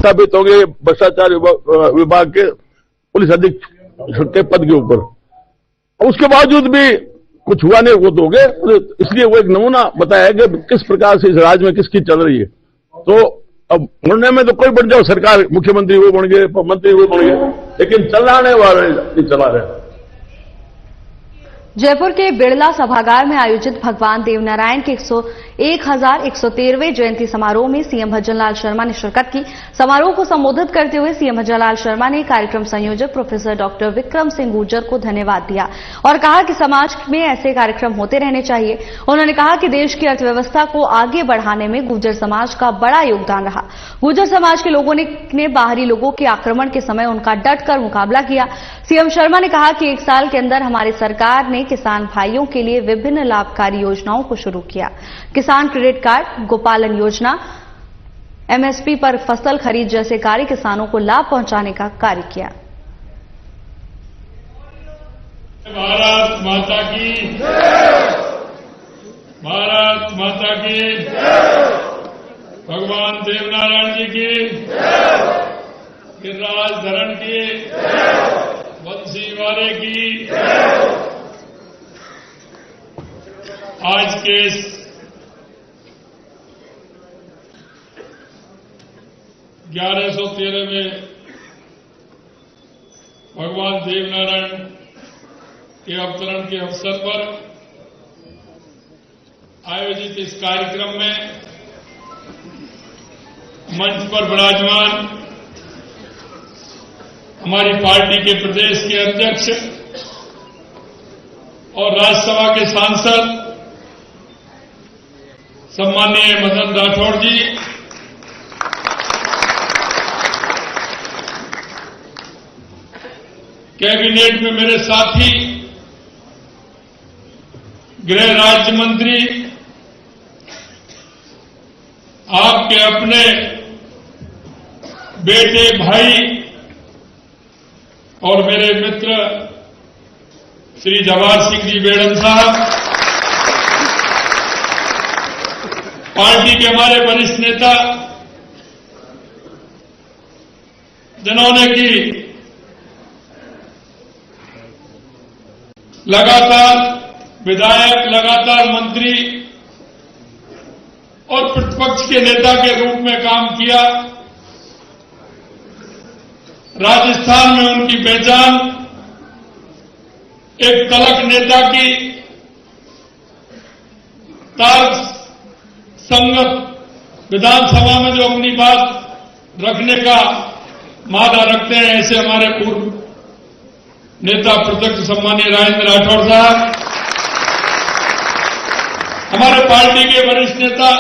स्थापित होंगे भ्रष्टाचार विभाग के पुलिस अधीक्षक के पद के ऊपर। उसके बावजूद भी कुछ हुआ नहीं, वो तो हो गए, इसलिए वो एक नमूना बताया कि किस प्रकार से इस राज्य में किसकी चल रही है। तो अब बनने में तो कोई बन जाओ सरकार, मुख्यमंत्री वो बन गए, मंत्री वो बन गए, लेकिन चलाने वाले नहीं चला रहे। जयपुर के बिड़ला सभागार में आयोजित भगवान देवनारायण के 1113वें जयंती समारोह में सीएम भजनलाल शर्मा ने शिरकत की। समारोह को संबोधित करते हुए सीएम भजनलाल शर्मा ने कार्यक्रम संयोजक प्रोफेसर डॉक्टर विक्रम सिंह गुर्जर को धन्यवाद दिया और कहा कि समाज में ऐसे कार्यक्रम होते रहने चाहिए। उन्होंने कहा कि देश की अर्थव्यवस्था को आगे बढ़ाने में गुर्जर समाज का बड़ा योगदान रहा। गुर्जर समाज के लोगों ने बाहरी लोगों के आक्रमण के समय उनका डटकर मुकाबला किया। सीएम शर्मा ने कहा कि 1 साल के अंदर हमारी सरकार ने किसान भाइयों के लिए विभिन्न लाभकारी योजनाओं को शुरू किया। किसान क्रेडिट कार्ड, गोपालन योजना, एमएसपी पर फसल खरीद जैसे कार्य किसानों को लाभ पहुंचाने का कार्य किया। भारत माता की जय, भारत माता की जय, भगवान देवनारायण जी की जय, गिरिराज धरण की जय, बंसी वाले की जय। आज के 1113वें भगवान देवनारायण के अवतरण के अवसर पर आयोजित इस कार्यक्रम में मंच पर विराजमान हमारी पार्टी के प्रदेश के अध्यक्ष और राज्यसभा के सांसद सम्माननीय मदन राठौड़ जी, कैबिनेट में मेरे साथी गृह राज्य मंत्री, आपके अपने बेटे भाई और मेरे मित्र श्री जवाहर सिंह जी बेड़न साहब, पार्टी के हमारे वरिष्ठ नेता जिन्होंने की लगातार विधायक, लगातार मंत्री और प्रतिपक्ष के नेता के रूप में काम किया। राजस्थान में उनकी पहचान एक तलक नेता की तर्क संगत विधानसभा में जो अपनी बात रखने का मादा रखते हैं, ऐसे हमारे पूर्व नेता प्रत्यक्ष सम्मानीय राजेंद्र राठौड़ साहब, हमारे पार्टी के वरिष्ठ नेता,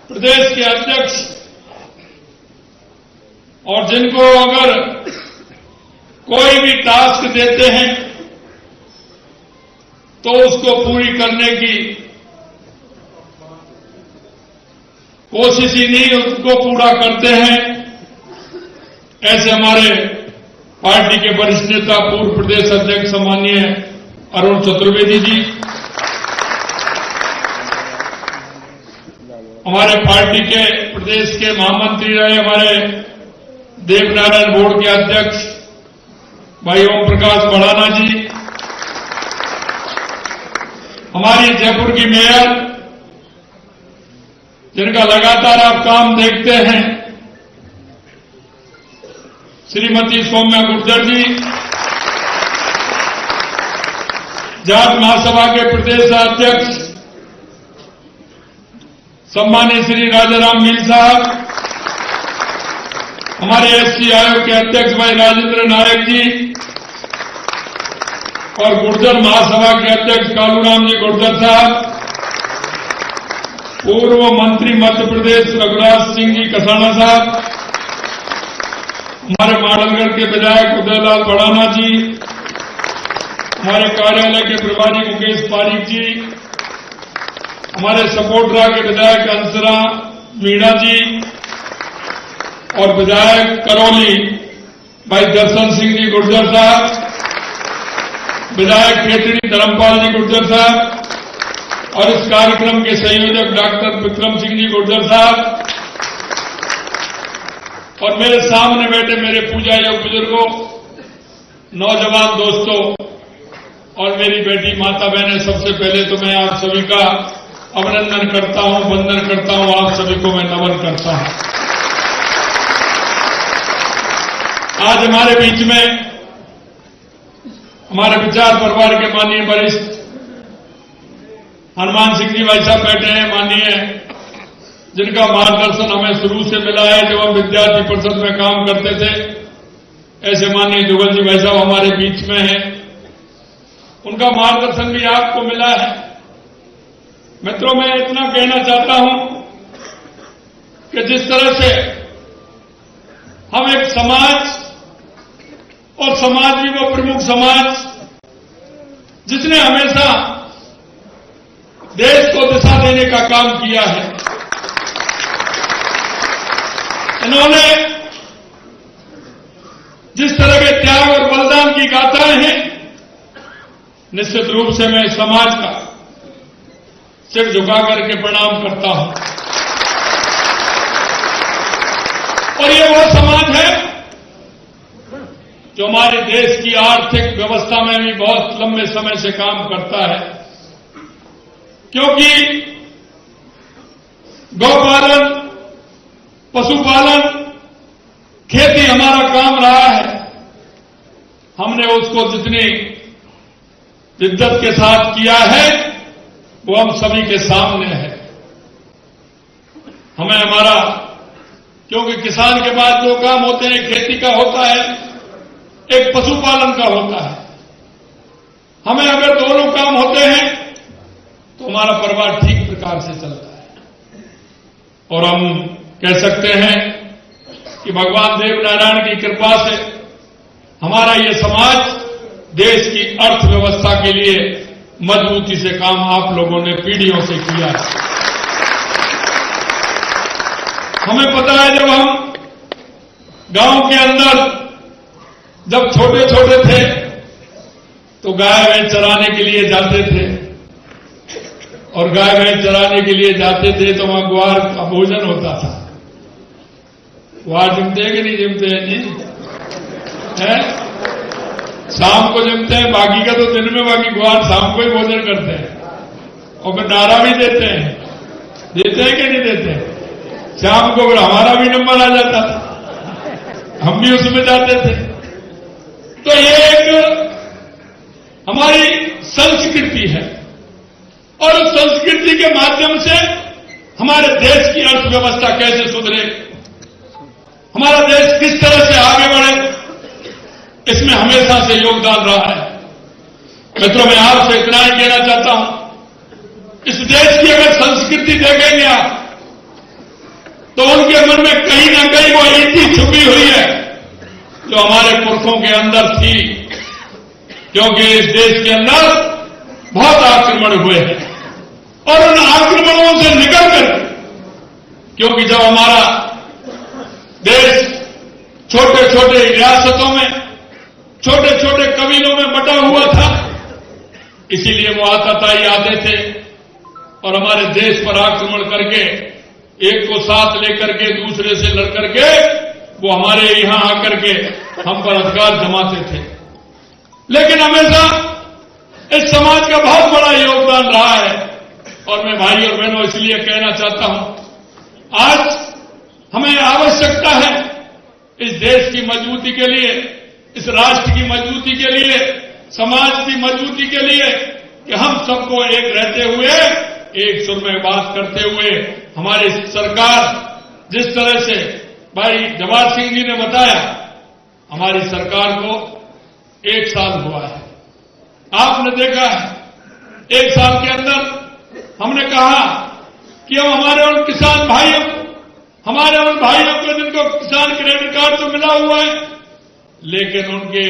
प्रदेश के अध्यक्ष, और जिनको अगर कोई भी टास्क देते हैं तो उसको पूरी करने की कोशिश ही नहीं, उसको पूरा करते हैं, ऐसे हमारे पार्टी के वरिष्ठ नेता पूर्व प्रदेश अध्यक्ष सम्माननीय अरुण चतुर्वेदी जी, हमारे पार्टी के प्रदेश के महामंत्री रहे हमारे देवनारायण बोर्ड के अध्यक्ष भाई ओम प्रकाश बढ़ाना जी, हमारी जयपुर की मेयर जिनका लगातार आप काम देखते हैं, श्रीमती सौम्या गुर्जर जी, जाट महासभा के प्रदेश अध्यक्ष सम्मानीय श्री राजाराम मील साहब, हमारे एससी आयोग के अध्यक्ष भाई राजेंद्र नायक जी और गुर्जर महासभा के अध्यक्ष कालूराम जी गुर्जर साहब, पूर्व मंत्री मध्य प्रदेश रघुराज सिंह जी कसाना साहब, हमारे माडलगढ़ के विधायक उदयलाल बढ़ाना जी, हमारे कार्यालय के प्रभारी मुकेश पारीक जी, हमारे सपोटरा के विधायक अंसरा मीणा जी और विधायक करौली भाई दर्शन सिंह जी गुर्जर साहब, विधायक खेतड़ी धर्मपाल जी गुर्जर साहब और इस कार्यक्रम के संयोजक डॉक्टर विक्रम सिंह जी गुर्जर साहब, और मेरे सामने बैठे मेरे पूजा योग बुजुर्गों, नौजवान दोस्तों और मेरी बेटी माता बहनें, सबसे पहले तो मैं आप सभी का अभिनंदन करता हूं, वंदन करता हूं, आप सभी को मैं नमन करता हूं। आज हमारे बीच में हमारे विचार परिवार के माननीय वरिष्ठ हनुमान सिंह जी भाई साहब बैठे हैं, माननीय, जिनका मार्गदर्शन हमें शुरू से मिला है जब हम विद्यार्थी परिषद में काम करते थे। ऐसे माननीय जुगल जी भाई साहब हमारे बीच में हैं, उनका मार्गदर्शन भी आपको मिला है। मित्रों, मैं इतना कहना चाहता हूं कि जिस तरह से हम एक समाज, और समाज भी वो प्रमुख समाज जिसने हमेशा देश को दिशा देने का काम किया है, इन्होंने जिस तरह के त्याग और बलिदान की गाथाएं हैं, निश्चित रूप से मैं समाज का सिर झुका करके प्रणाम करता हूं। और ये वो समाज है जो हमारे देश की आर्थिक व्यवस्था में भी बहुत लंबे समय से काम करता है, क्योंकि गौपालन, पशुपालन, खेती हमारा काम रहा है। हमने उसको जितनी शिद्दत के साथ किया है वो हम सभी के सामने है। हमें हमारा, क्योंकि किसान के बाद जो काम होते हैं, खेती का होता है, एक पशुपालन का होता है। हमें अगर दोनों काम होते हैं तो हमारा परिवार ठीक प्रकार से चलता है। और हम कह सकते हैं कि भगवान देव नारायण की कृपा से हमारा ये समाज देश की अर्थव्यवस्था के लिए मजबूती से काम आप लोगों ने पीढ़ियों से किया है। हमें पता है, जब हम गांव के अंदर जब छोटे छोटे थे तो गाय भैंस चराने के लिए जाते थे, और गाय भैंस चराने के लिए जाते थे तो वहां ग्वार का भोजन होता था। ग्वार जमते हैं कि नहीं जमते हैं जी? है? शाम को जमते हैं, बाकी का तो दिन में, बाकी ग्वार शाम को ही भोजन करते हैं और फिर नारा भी देते हैं। देते हैं कि नहीं देते हैं? शाम को फिर हमारा भी नंबर आ जाता था, हम भी उसमें जाते थे। तो ये एक हमारी संस्कृति है, और उस संस्कृति के माध्यम से हमारे देश की अर्थव्यवस्था कैसे सुधरे, हमारा देश किस तरह से आगे बढ़े, इसमें हमेशा से योगदान रहा है। मित्रों, मैं आपसे इतना ही कहना चाहता हूं, इस देश की अगर संस्कृति देखेंगे आप तो उनके मन में कहीं ना कहीं वो ईटी छुपी हुई है जो हमारे पुरखों के अंदर थी, क्योंकि इस देश के अंदर बहुत आक्रमण हुए हैं, और उन आक्रमणों से निकलकर, क्योंकि जब हमारा देश छोटे छोटे रियासतों में, छोटे छोटे कबीलों में बटा हुआ था, इसीलिए वो आतताई आते थे और हमारे देश पर आक्रमण करके, एक को साथ लेकर के दूसरे से लड़ करके वो हमारे यहां आकर के हम पर अधिकार जमाते थे। लेकिन हमेशा इस समाज का बहुत बड़ा योगदान रहा है, और मैं भाई और बहनों इसलिए कहना चाहता हूं, आज हमें आवश्यकता है इस देश की मजबूती के लिए, इस राष्ट्र की मजबूती के लिए, समाज की मजबूती के लिए कि हम सबको एक रहते हुए, एक सुर में बात करते हुए, हमारी सरकार जिस तरह से भाई जवाहर सिंह जी ने बताया, हमारी सरकार को 1 साल हुआ है। आपने देखा है 1 साल के अंदर हमने कहा कि हम हमारे उन किसान भाइयों, हमारे उन भाइयों को जिनको किसान क्रेडिट कार्ड तो मिला हुआ है, लेकिन उनके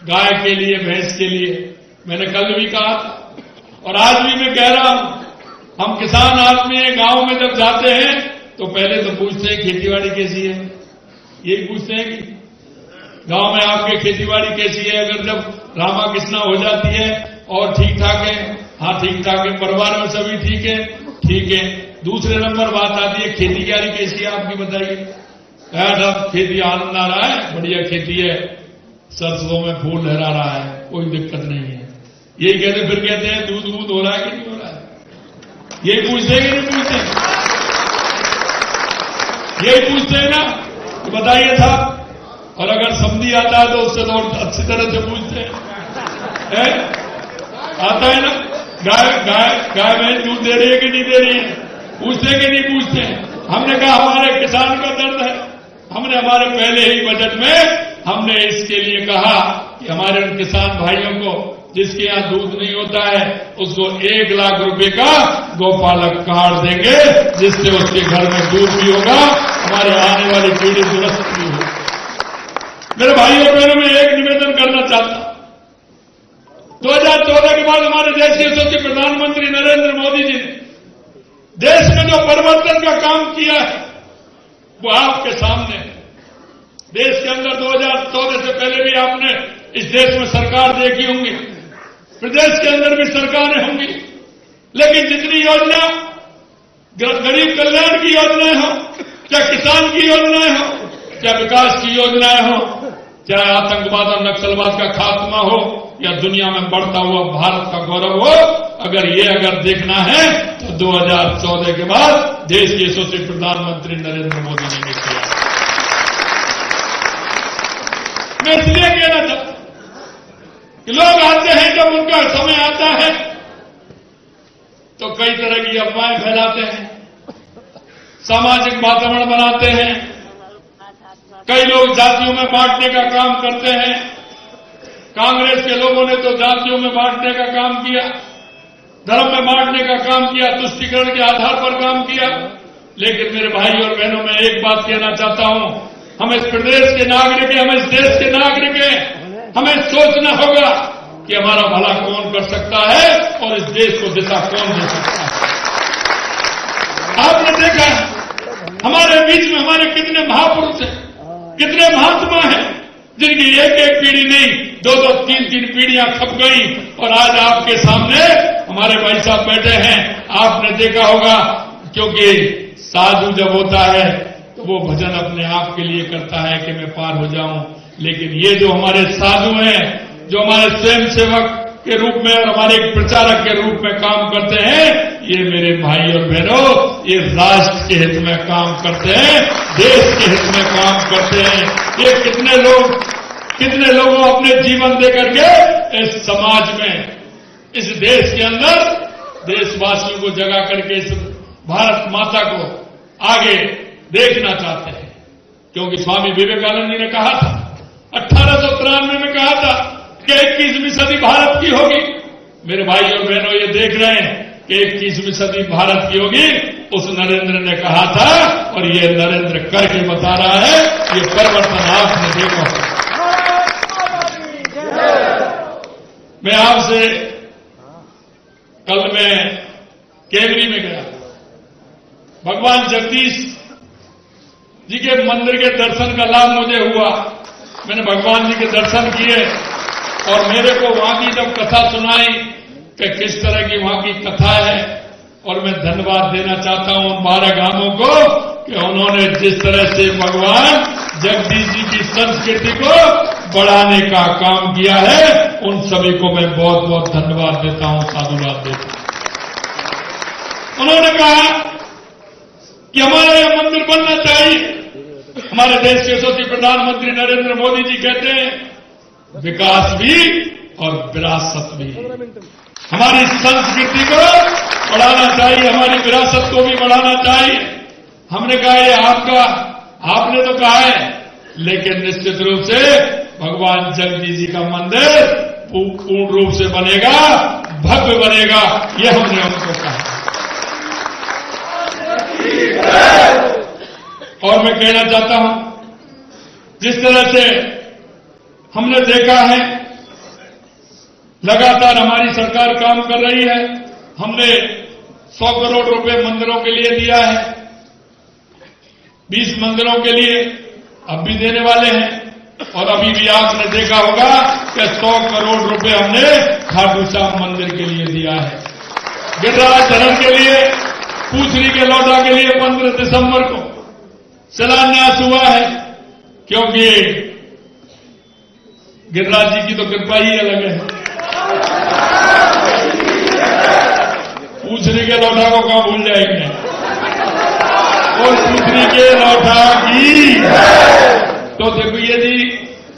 गाय के लिए, भैंस के लिए, मैंने कल भी कहा था और आज भी मैं कह रहा हूं, हम किसान आदमी हैं, गांव में जब जाते हैं तो पहले तो पूछते हैं खेतीबाड़ी कैसी है, यही पूछते हैं कि गांव में आपके खेतीबाड़ी कैसी है। अगर जब रामा कृष्णा हो जाती है और ठीक ठाक है, हाँ ठीक ठाक है, परिवार में सभी ठीक है, ठीक है। दूसरे नंबर बात आती है खेती क्यारी कैसी है आपकी, बताइए। यार खेती आनंद आ रहा है, बढ़िया खेती है, सरसों में फूल लहरा रहा है, कोई दिक्कत नहीं है। यही कहते फिर कहते हैं दूध हो रहा है कि नहीं हो रहा है, यही पूछते हैं कि नहीं पूछते, यही पूछते हैं ना, तो बताइए साहब। और अगर समझी आता है तो उससे तो अच्छी तरह से पूछते हैं, आता है ना, गाय भैंस दूध दे रही है कि नहीं दे रही है, पूछते कि नहीं पूछते। हमने कहा हमारे किसान का दर्द है, हमने हमारे पहले ही बजट में हमने इसके लिए कहा कि हमारे उन किसान भाइयों को जिसके यहाँ दूध नहीं होता है उसको 1 लाख रुपए का गौपालक कार्ड देंगे, जिससे उसके घर में दूध भी होगा, हमारे आने वाली पीढ़ी दुरुस्त भी होगी। मेरे भाइयों बहनों में एक निवेदन करना चाहता हूं, 2014 के बाद हमारे देश के यशस्वी प्रधानमंत्री नरेंद्र मोदी जी ने देश में जो परिवर्तन का काम किया है वो आपके सामने है। देश के अंदर 2014 से पहले भी आपने इस देश में सरकार देखी होंगी, प्रदेश के अंदर भी सरकारें होंगी, लेकिन जितनी योजना गरीब कल्याण की योजनाएं हो, चाहे किसान की योजनाएं हो, चाहे विकास की योजनाएं हो, चाहे आतंकवाद और नक्सलवाद का खात्मा हो या दुनिया में बढ़ता हुआ भारत का गौरव हो, अगर देखना है तो 2014 के बाद देश के यशस्वी प्रधानमंत्री नरेंद्र मोदी जी ने किया। मैं इसलिए कहना चाहता हूं कि लोग आते हैं, जब उनका समय आता है तो कई तरह की अफवाहें फैलाते हैं, सामाजिक वातावरण बनाते हैं, कई लोग जातियों में बांटने का काम करते हैं। कांग्रेस के लोगों ने तो जातियों में बांटने का काम किया, धर्म में बांटने का काम किया, तुष्टीकरण के आधार पर काम किया। लेकिन मेरे भाई और बहनों, मैं एक बात कहना चाहता हूं, हम इस प्रदेश के नागरिक हैं, हम इस देश के नागरिक हैं, हमें सोचना होगा कि हमारा भला कौन कर सकता है और इस देश को दिशा कौन दे सकता है। आपने देखा हमारे बीच में हमारे कितने महापुरुष हैं, कितने महात्मा हैं, जिनकी एक एक पीढ़ी नहीं, 2-2, 3-3 पीढ़ियां खप गई और आज आपके सामने हमारे भाई साहब बैठे हैं। आपने देखा होगा, क्योंकि साधु जब होता है तो वो भजन अपने आप के लिए करता है कि मैं पार हो जाऊं, लेकिन ये जो हमारे साधु हैं, जो हमारे स्वयंसेवक के रूप में और हमारे एक प्रचारक के रूप में काम करते हैं, ये मेरे भाई और बहनों, ये राष्ट्र के हित में काम करते हैं, देश के हित में काम करते हैं। ये कितने लोगों अपने जीवन दे करके इस समाज में, इस देश के अंदर देशवासियों को जगा करके इस भारत माता को आगे देखना चाहते हैं। क्योंकि स्वामी विवेकानंद जी ने कहा था, 1893 में कहा था कि 21वीं सदी भारत की होगी। मेरे भाई और बहनों, ये देख रहे हैं कि 21वीं सदी भारत की होगी, उस नरेंद्र ने कहा था और ये नरेंद्र करके बता रहा है। ये परिवर्तन आपने देखा। मैं आपसे कल मैं केवरी में गया, भगवान जगदीश जी के मंदिर के दर्शन का लाभ मुझे हुआ। मैंने भगवान जी के दर्शन किए और मेरे को वहां की जब कथा सुनाई कि किस तरह की वहां की कथा है, और मैं धन्यवाद देना चाहता हूं उन 12 गांवों को कि उन्होंने जिस तरह से भगवान जगदीश जी की संस्कृति को बढ़ाने का काम किया है, उन सभी को मैं बहुत बहुत धन्यवाद देता हूं, साधुवाद देता हूं। उन्होंने कहा कि हमारा यह मंदिर बनना चाहिए। हमारे देश के यशस्वी प्रधानमंत्री नरेंद्र मोदी जी कहते हैं विकास भी और विरासत भी। हमारी संस्कृति को बढ़ाना चाहिए, हमारी विरासत को भी बढ़ाना चाहिए। हमने कहा ये आपने तो कहा है, लेकिन निश्चित रूप से भगवान जगदीश जी का मंदिर पूर्ण रूप से बनेगा, भव्य बनेगा, ये हमने उनको कहा। और मैं कहना चाहता हूं, जिस तरह से हमने देखा है लगातार हमारी सरकार काम कर रही है, हमने 100 करोड़ रुपए मंदिरों के लिए दिया है, 20 मंदिरों के लिए अब भी देने वाले हैं, और अभी भी आपने देखा होगा कि 100 करोड़ रुपए हमने खाटू श्याम मंदिर के लिए दिया है। गिरिराज धरण के लिए, पूछरी के लौटा के लिए 15 दिसंबर को शिलान्यास हुआ है, क्योंकि गिरिराज जी की तो कृपा ही अलग है। पूछने के लौटा को कहां भूल जाएंगे, और पूछने के लौटा की। तो देखिए जी,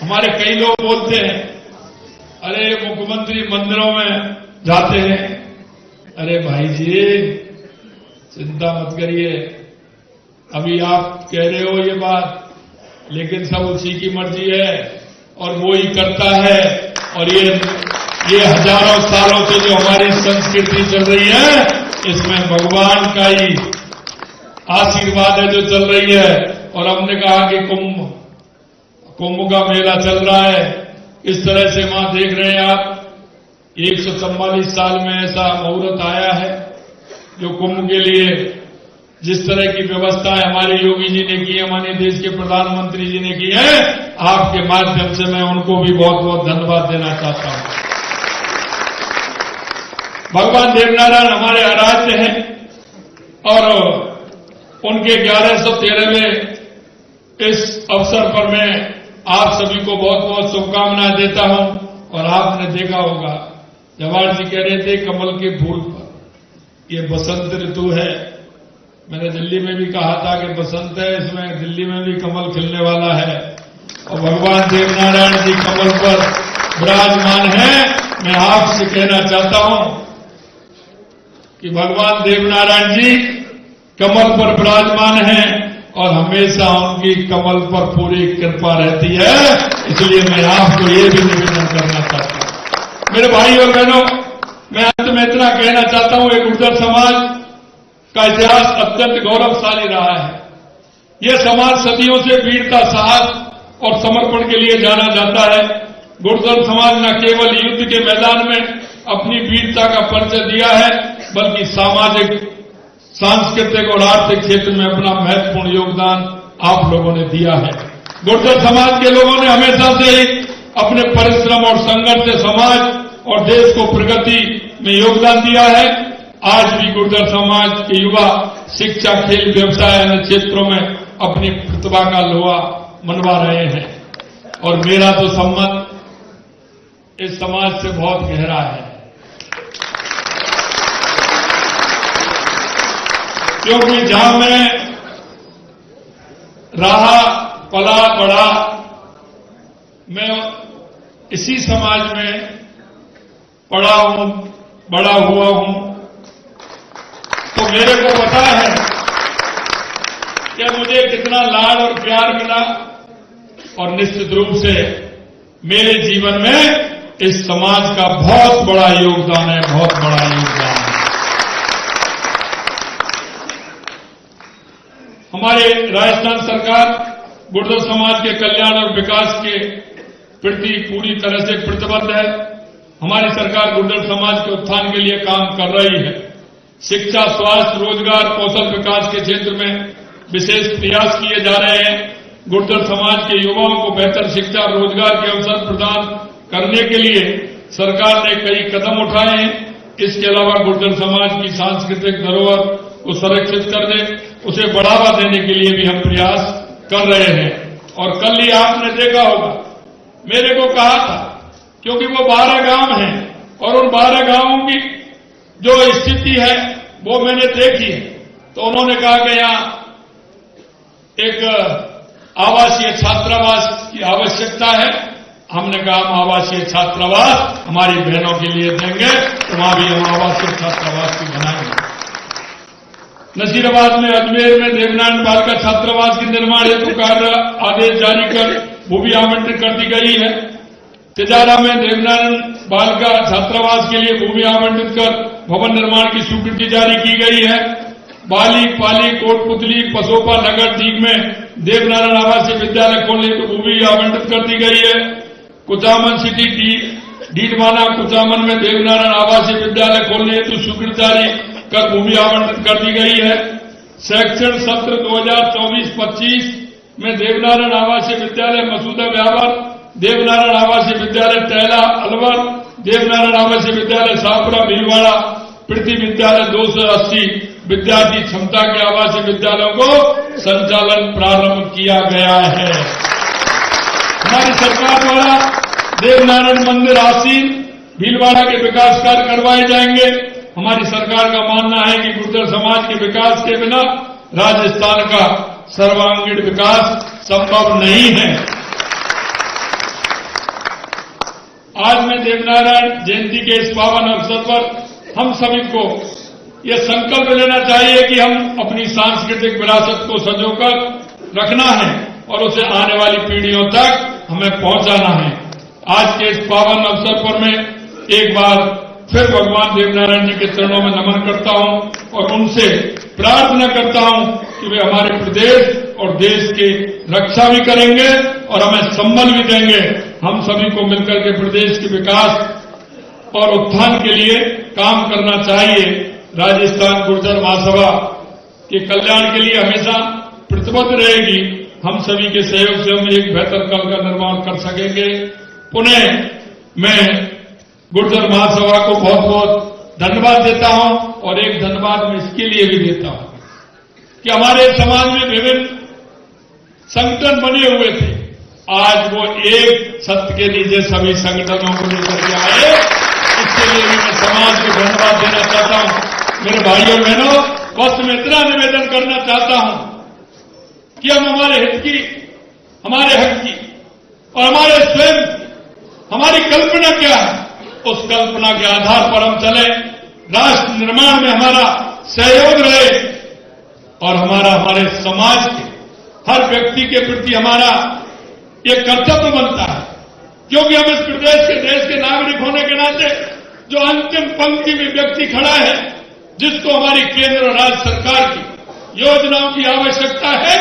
हमारे कई लोग बोलते हैं, अरे मुख्यमंत्री मंदिरों में जाते हैं। अरे भाई जी, चिंता मत करिए, अभी आप कह रहे हो ये बात, लेकिन सब उसी की मर्जी है और वो ही करता है। और ये हजारों सालों से जो हमारी संस्कृति चल रही है, इसमें भगवान का ही आशीर्वाद है जो चल रही है। और हमने कहा कि कुंभ का मेला चल रहा है, इस तरह से वहां देख रहे हैं आप, 144 साल में ऐसा मुहूर्त आया है जो कुंभ के लिए जिस तरह की व्यवस्था हमारे योगी जी ने की है, हमारे देश के प्रधानमंत्री जी ने की है, आपके माध्यम से मैं उनको भी बहुत बहुत धन्यवाद देना चाहता हूं। भगवान देवनारायण हमारे आराध्य हैं और उनके 1113वें इस अवसर पर मैं आप सभी को बहुत बहुत शुभकामनाएं देता हूं। और आपने देखा होगा, जवाहर जी कह रहे थे कमल के फूल पर, ये बसंत ऋतु है। मैंने दिल्ली में भी कहा था कि बसंत है, इसमें दिल्ली में भी कमल खिलने वाला है और भगवान देवनारायण जी कमल पर विराजमान हैं। मैं आपसे कहना चाहता हूं कि भगवान देवनारायण जी कमल पर विराजमान हैं और हमेशा उनकी कमल पर पूरी कृपा रहती है। इसलिए मैं आपको ये भी निवेदन करना चाहता हूं। मेरे भाई और बहनों, मैं अंत में इतना कहना चाहता हूं, एक गुर्जर समाज का इतिहास अत्यंत गौरवशाली रहा है। यह समाज सदियों से वीरता, साहस और समर्पण के लिए जाना जाता है। गुर्जर समाज न केवल युद्ध के मैदान में अपनी वीरता का परिचय दिया है, बल्कि सामाजिक, सांस्कृतिक और आर्थिक क्षेत्र में अपना महत्वपूर्ण योगदान आप लोगों ने दिया है। गुर्जर समाज के लोगों ने हमेशा से ही अपने परिश्रम और संघर्ष से समाज और देश को प्रगति में योगदान दिया है। आज भी गुर्जर समाज के युवा शिक्षा, खेल, व्यवसाय अन्य क्षेत्रों में अपनी प्रतिभा का लोहा मनवा रहे हैं और मेरा तो संबंध इस समाज से बहुत गहरा है, क्योंकि जहां मैं रहा, पला, बढ़ा, मैं इसी समाज में पढ़ा हूं, बड़ा हुआ हूं। तो मेरे को पता है कि मुझे कितना लाड और प्यार मिला और निश्चित रूप से मेरे जीवन में इस समाज का बहुत बड़ा योगदान है, बहुत बड़ा योगदान है। हमारे राजस्थान सरकार गुर्जर समाज के कल्याण और विकास के प्रति पूरी तरह से प्रतिबद्ध है। हमारी सरकार गुर्जर समाज के उत्थान के लिए काम कर रही है। शिक्षा, स्वास्थ्य, रोजगार, कौशल विकास के क्षेत्र में विशेष प्रयास किए जा रहे हैं। गुर्जर समाज के युवाओं को बेहतर शिक्षा और रोजगार के अवसर प्रदान करने के लिए सरकार ने कई कदम उठाए हैं। इसके अलावा गुर्जर समाज की सांस्कृतिक धरोहर को संरक्षित करने, उसे बढ़ावा देने के लिए भी हम प्रयास कर रहे हैं। और कल ही आपने देखा होगा, मेरे को कहा था, क्योंकि वो 12 गांव हैं और उन 12 गांवों की जो स्थिति है वो मैंने देखी है, तो उन्होंने कहा कि यहां एक आवासीय छात्रावास की आवश्यकता है। हमने कहा हम आवासीय छात्रावास हमारी बहनों के लिए देंगे, तो वहां भी हम आवासीय छात्रावास की बनाएंगे। नसीराबाद में, अजमेर में देवनारायण बालिका छात्रावास के निर्माण हेतु कार्य आदेश जारी कर भूमि आवंटित कर दी गई है। तिजारा में देवनारायण बालिका छात्रावास के लिए भूमि आवंटित कर भवन निर्माण की स्वीकृति जारी की गई है। बाली, पाली, कोटपुतली, पसोपा, नगर, दीग में देवनारायण आवासीय विद्यालय खोलने हेतु भूमि आवंटित कर दी गई है। कुचामन सिटी, डीडवाना, कुचामन में देवनारायण आवासीय विद्यालय खोलने हेतु स्वीकृति जारी कर भूमि आवंटित कर दी गई है। शैक्षणिक सत्र 2024-25 में देवनारायण आवासीय विद्यालय मसूदा व्यावर, देवनारायण आवासीय विद्यालय टहला अलवर, देवनारायण आवासीय विद्यालय शाहपुरा भीलवाड़ा, पृथ्वी विद्यालय 280 विद्यार्थी क्षमता के आवासीय विद्यालयों को संचालन प्रारंभ किया गया है। हमारी सरकार द्वारा देवनारायण मंदिर आसीन भीलवाड़ा के विकास कार्य करवाए जाएंगे। हमारी सरकार का मानना है कि गुर्जर समाज के विकास के बिना राजस्थान का सर्वांगीण विकास संभव नहीं है। आज मैं देवनारायण जयंती के इस पावन अवसर पर हम सभी को यह संकल्प लेना चाहिए कि हम अपनी सांस्कृतिक विरासत को संजोकर रखना है और उसे आने वाली पीढ़ियों तक हमें पहुंचाना है। आज के इस पावन अवसर पर मैं एक बार फिर भगवान देवनारायण जी के चरणों में नमन करता हूं और उनसे प्रार्थना करता हूं कि वे हमारे प्रदेश और देश की रक्षा भी करेंगे और हमें संबल भी देंगे। हम सभी को मिलकर के प्रदेश के विकास और उत्थान के लिए काम करना चाहिए। राजस्थान गुर्जर महासभा के कल्याण के लिए हमेशा प्रतिबद्ध रहेगी। हम सभी के सहयोग से हम एक बेहतर कल का निर्माण कर सकेंगे। पुनः मैं गुर्जर महासभा को बहुत बहुत धन्यवाद देता हूं और एक धन्यवाद मैं इसके लिए भी देता हूं कि हमारे समाज में विभिन्न संगठन बने हुए थे, आज वो एक छत के नीचे सभी संगठनों को लेकर के आए। इसके लिए भी मैं समाज को धन्यवाद देना चाहता हूं। मेरे भाइयों और बहनों, बस मैं इतना निवेदन करना चाहता हूं कि हम हमारे हित की, हमारे हक की और हमारे स्वयं हमारी कल्पना क्या है, उस कल्पना के आधार पर हम चले। राष्ट्र निर्माण में हमारा सहयोग रहे और हमारे समाज के हर व्यक्ति के प्रति हमारा ये कर्तव्य बनता है, क्योंकि हम इस प्रदेश के देश के नागरिक होने के नाते जो अंतिम पंक्ति में व्यक्ति खड़ा है, जिसको हमारी केंद्र और राज्य सरकार की योजनाओं की आवश्यकता है,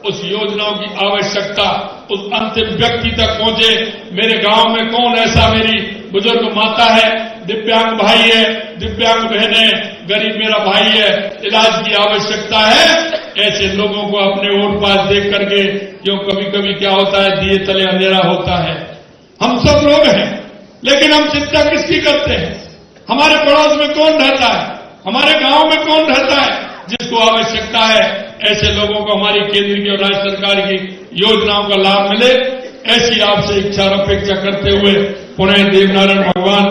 उस योजनाओं की आवश्यकता उस अंतिम व्यक्ति तक पहुंचे। मेरे गांव में कौन ऐसा मेरी बुजुर्ग माता है, दिव्यांग भाई है, दिव्यांग बहन है, गरीब मेरा भाई है, इलाज की आवश्यकता है, ऐसे लोगों को अपने ओर पास देख करके, क्यों कभी कभी क्या होता है, दिए तले अंधेरा होता है। हम सब लोग हैं, लेकिन हम चिंता किसकी करते हैं? हमारे पड़ोस में कौन रहता है, हमारे गांव में कौन रहता है, जिसको आवश्यकता है ऐसे लोगों को हमारी केंद्र की और राज्य सरकार की योजनाओं का लाभ मिले, ऐसी आपसे इच्छा और अपेक्षा करते हुए पुनः देवनारायण भगवान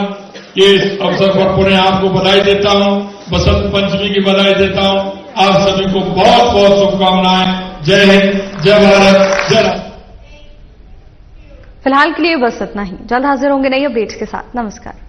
के इस अवसर पर पुनः आपको बधाई देता हूं, बसंत पंचमी की बधाई देता हूं। आप सभी को बहुत बहुत शुभकामनाएं। जय हिंद, जय भारत, जय राष्ट्र। फिलहाल के लिए बस इतना ही। जल्द हाजिर होंगे नई अपडेट्स के साथ। नमस्कार।